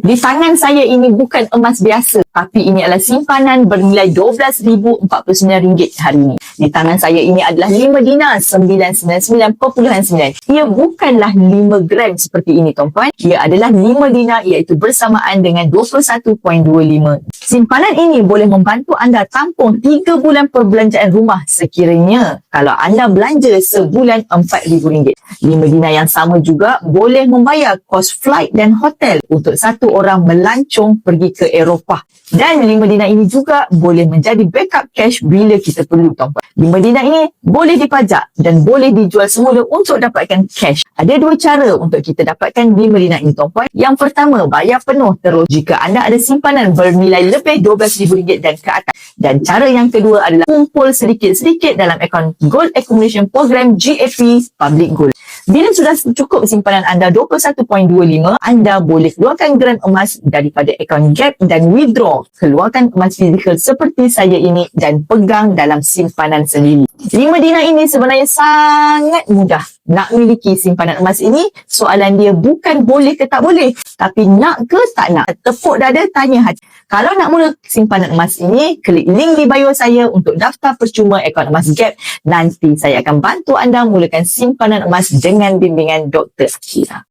Di tangan saya ini bukan emas biasa, tapi ini adalah simpanan bernilai RM12,049 hari ini. Di tangan saya ini adalah 5 dinar 999.9. Ia bukanlah 5 gram seperti ini tuan-puan. Ia adalah 5 dinar iaitu bersamaan dengan 21.25. Simpanan ini boleh membantu anda tampung 3 bulan perbelanjaan rumah sekiranya kalau anda belanja sebulan RM4,000. 5 dinar yang sama juga boleh membayar kos flight dan hotel untuk satu orang melancong pergi ke Eropah. Dan 5 dinar ini juga boleh menjadi backup cash bila kita perlu tuan-puan. 5 dinar ini boleh dipajak dan boleh dijual semula untuk dapatkan cash. Ada 2 cara untuk kita dapatkan 5 dinar ini tuan-puan. Yang pertama, bayar penuh terus jika anda ada simpanan bernilai lebih RM12,000 dan ke atas. Dan cara yang kedua adalah kumpul sedikit-sedikit dalam akaun Gold Accumulation Program GAP Public Gold. Bila sudah cukup simpanan anda 21.25, anda boleh keluarkan gram emas daripada akaun GAP dan withdraw. Keluarkan emas fizikal seperti saya ini dan pegang dalam simpanan sendiri. 5 dinar ini sebenarnya sangat mudah. Nak miliki simpanan emas ini, soalan dia bukan boleh ke tak boleh, tapi nak ke tak nak. Tepuk dada, tanya hati. Kalau nak mula simpanan emas ini, klik link di bio saya untuk daftar percuma akaun emas GAP. Nanti saya akan bantu anda mulakan simpanan emas dengan bimbingan Dr. Akira.